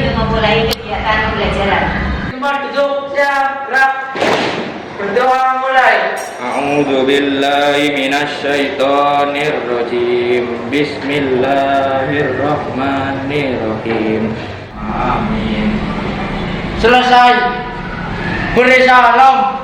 untuk memulai kegiatan pembelajaran. Tempat duduk siap, gerak. Berdoa mulai. A'udzu billahi minasyaitonir rajim. Bismillahirrahmanirrahim. Amin. Selesai. Beri salam.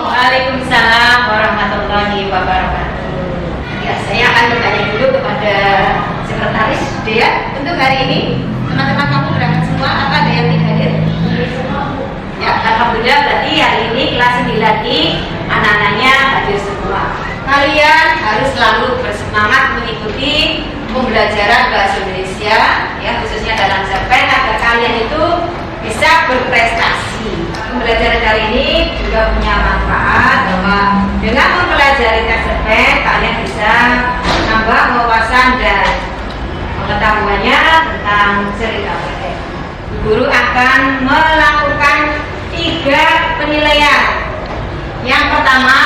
Waalaikumsalam warahmatullahi wabarakatuh. Ya, saya akan bertanya dulu kepada sekretaris Dea. Untuk hari ini, teman-teman kamu berangkat semua, apa ada yang tidak hadir? Ya, alhamdulillah berarti hari ini kelas 9 di anak-anaknya hadir semua. Kalian harus selalu bersemangat mengikuti pembelajaran bahasa Indonesia, ya khususnya dalam cerpen agar kalian itu bisa berprestasi. Pembelajaran kali ini juga punya manfaat bahwa dengan mempelajari teks cerpen kalian bisa menambah wawasan dan pengetahuannya tentang cerita pendek. Guru akan melakukan 3 penilaian. Yang pertama,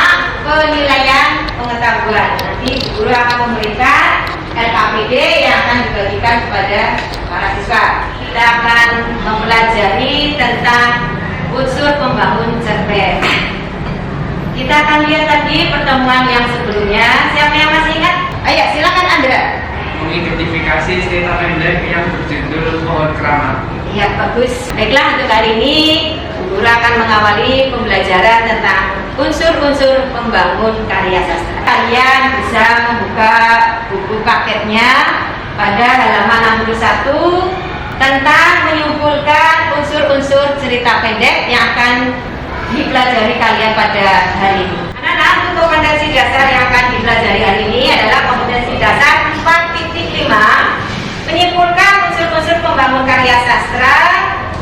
penilaian pengetahuan. Nanti guru akan memberikan LKPD yang akan dibagikan kepada para siswa. Kita akan mempelajari tentang unsur pembangun cerpen. Kita akan lihat tadi pertemuan yang sebelumnya. Siapa yang masih ingat? Ayo, silakan Anda. Mengidentifikasi cerita pendek yang berjudul Pohon Keramat. Ya, bagus. Baiklah, untuk kali ini guru akan mengawali pembelajaran tentang unsur-unsur pembangun karya sastra. Kalian bisa membuka buku paketnya pada halaman 61 tentang menyimpulkan unsur-unsur cerita pendek yang akan dipelajari kalian pada hari ini. Anak-anak, untuk kompetensi dasar yang akan dipelajari hari ini adalah kompetensi dasar 4.5, menyimpulkan unsur-unsur pembangun karya sastra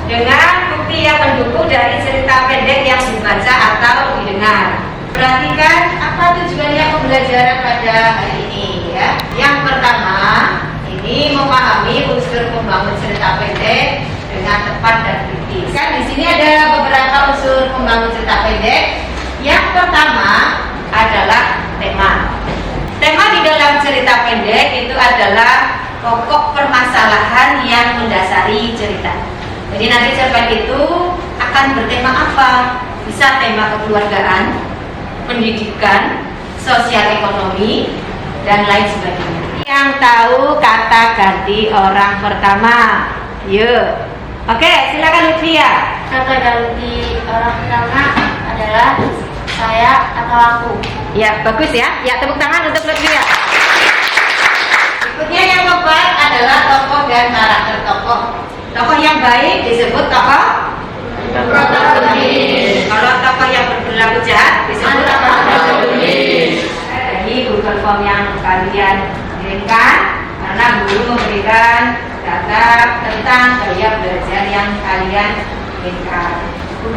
dengan bukti yang mendukung dari cerita pendek yang dibaca atau didengar. Perhatikan apa tujuannya pembelajaran pada hari ini, ya. Yang pertama, ini memahami unsur pembangun cerita pendek dengan tepat dan kritis. Kan di sini ada beberapa unsur pembangun cerita pendek. Yang pertama adalah tema. Tema di dalam cerita pendek itu adalah pokok permasalahan yang mendasari cerita. Jadi nanti cerpen itu akan bertema apa? Bisa tema kekeluargaan, pendidikan, sosial ekonomi, dan lain sebagainya. Yang tahu kata ganti orang pertama? Yuk. Oke, silakan Lutfia. Kata ganti orang pertama adalah saya atau aku. Ya, bagus ya. Ya, tepuk tangan untuk Lutfia. Berikutnya yang keempat adalah tokoh dan karakter tokoh. Tokoh yang baik disebut tokoh protagonis. Kalau tokoh yang berperilaku jahat disebut antagonis. Jadi Google Form yang kalian kirimkan karena guru memberikan data tentang gaya belajar yang kalian inginkan.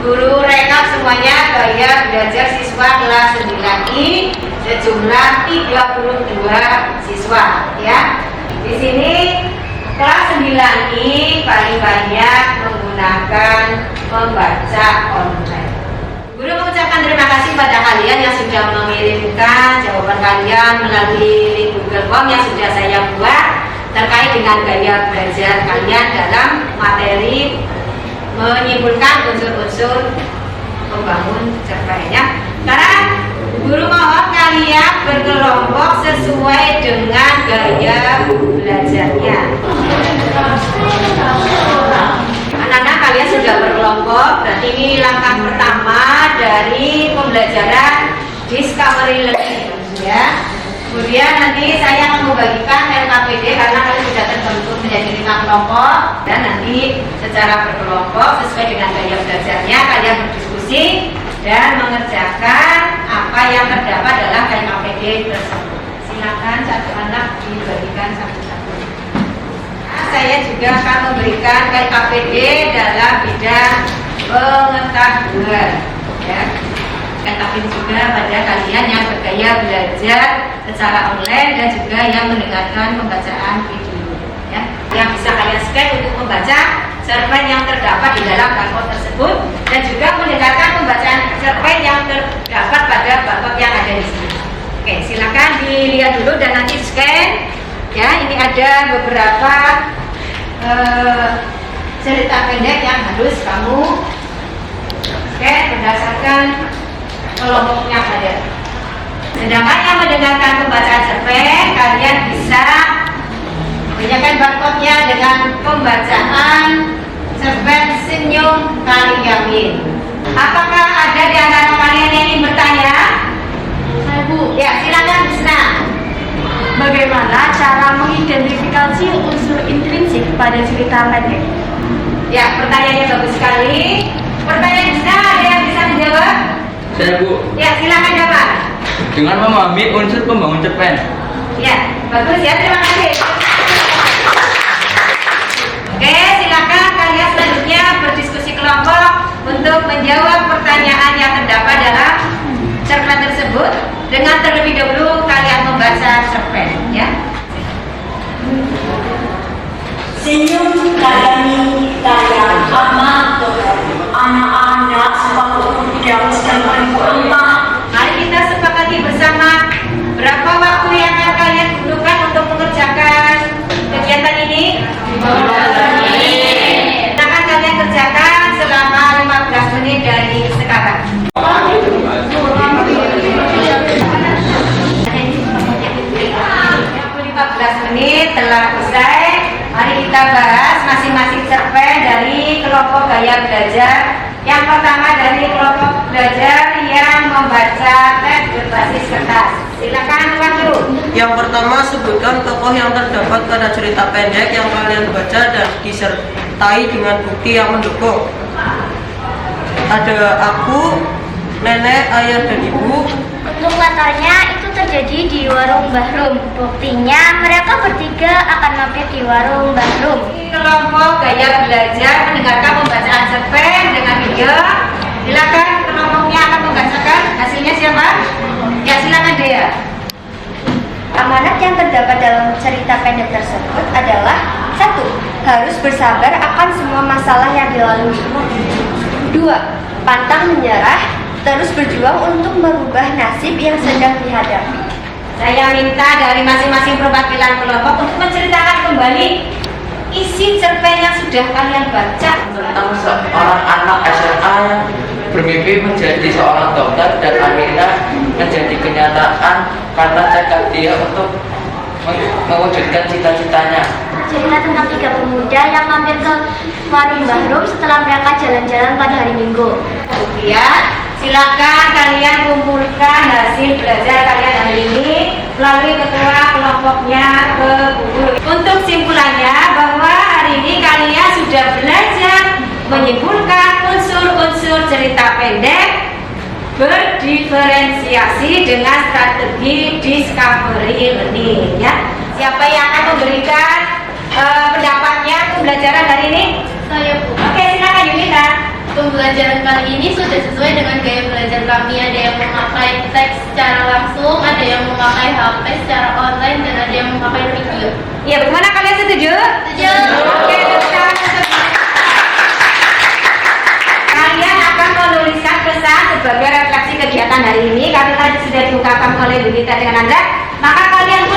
Guru rekap semuanya gaya belajar siswa kelas 9I sejumlah 32 siswa, ya. Di sini kelas 9I paling banyak menggunakan membaca online. Guru mengucapkan terima kasih pada kalian yang sudah mengirimkan jawaban kalian melalui link Google Form yang sudah saya buat terkait dengan gaya belajar kalian dalam materi menyimpulkan unsur-unsur pembangun cerpennya. Sekarang guru mohon kalian berkelompok sesuai dengan gaya belajarnya. Anak-anak, kalian sudah berkelompok, berarti ini langkah pertama dari pembelajaran discovery learning, ya. Kemudian nanti saya akan membagikan LKPD karena kalian sudah terbentuk menjadi 5 kelompok, dan nanti secara berkelompok sesuai dengan gaya belajarnya kalian berdiskusi dan mengerjakan apa yang terdapat dalam LKPD tersebut. Silakan satu anak dibagikan satu-satu. Saya juga akan memberikan LKPD dalam bidang pengetahuan, ya. LKPD juga pada kalian yang bergaya belajar secara online dan juga yang mendengarkan pembacaan video, ya. Yang bisa kalian scan untuk membaca cerpen yang terdapat di dalam barcode tersebut dan juga mendengarkan pembacaan cerpen yang terdapat pada barcode yang ada di sini. Oke, silakan dilihat dulu dan nanti scan, ya, ada beberapa cerita pendek yang harus kamu berdasarkan kelompoknya pada. Sedangkan yang mendengarkan pembacaan cerpen, kalian bisa gunakan barcode-nya dengan pembacaan cerpen Senyum Kali Yamin. Apakah ada di antara kalian yang ingin bertanya? Saya Bu, Ya, silakan Bisna. bagaimana cara mengidentifikasi unsur intrinsik pada cerita pendek? Ya, pertanyaannya bagus sekali. Pertanyaan Bisna, ada yang bisa menjawab? Saya Bu, Ya, silakan jawab. dengan memahami unsur pembangun cerpen. Ya, bagus ya, terima kasih. Oke, silakan kalian selanjutnya berdiskusi kelompok untuk menjawab pertanyaan yang terdapat dalam cerpen tersebut. Dengan terlebih dahulu kalian membaca cerpen, ya. Senyum kalian saya amat anak-anak sepatu yang sedang berempat. Mari kita sepakati bersama berapa waktu yang akan kalian gunakan untuk mengerjakan kegiatan ini. 15 menit. Akan kalian kerjakan selama 15 menit dari sekarang. 15 menit telah usai. Mari kita bahas masing-masing cerpen dari kelompok gaya belajar. Yang pertama dari kelompok belajar yang membaca teks berbasis kertas. Silakan Wahyu. Yang pertama, sebutkan tokoh yang terdapat pada cerita pendek yang kalian baca dan disertai dengan bukti yang mendukung. Ada aku, nenek, ayah, dan ibu. Untuk latarnya itu terjadi di warung Mbah Rum. Buktinya mereka bertiga akan mampir di warung Mbah Rum. Kelompok gaya belajar mendengarkan pembacaan cerpen dengan video. Silakan kelompoknya akan membacakan hasilnya siapa? Ya, silakan Dea. Amanat yang terdapat dalam cerita pendek tersebut adalah 1. Harus bersabar akan semua masalah yang dilalui. 2. Pantang menyerah, terus berjuang untuk merubah nasib yang sedang dihadapi. Saya minta dari masing-masing perwakilan kelompok untuk menceritakan kembali isi cerpen yang sudah kalian baca. Tentang seorang anak SMA yang bermimpi menjadi seorang dokter dan akhirnya menjadi kenyataan karena tekad dia untuk mewujudkan cita-citanya. Cerita tentang 3 pemuda yang mampir ke warung Mbah Rum setelah mereka jalan-jalan pada hari Minggu. Kemudian silakan kalian kumpulkan hasil belajar kalian hari ini melalui ketua kelompoknya ke buku. Untuk simpulannya bahwa hari ini kalian sudah belajar menyimpulkan unsur-unsur cerita pendek berdiferensiasi dengan strategi discovery learning, ya. Siapa yang akan memberikan pendapatnya pembelajaran hari ini? Saya Bu. Oke, silakan Yunita. Pembelajaran kali ini sudah sesuai dengan gaya belajar kami. Ada yang memakai teks secara langsung, ada yang memakai HP secara online, dan ada yang memakai video. Ya, bagaimana kalian setuju? Setuju. Oke, kalian akan menuliskan kesan sebagai refleksi kegiatan hari ini karena tadi sudah diungkapkan oleh Yunita dengan Anda. Maka kalian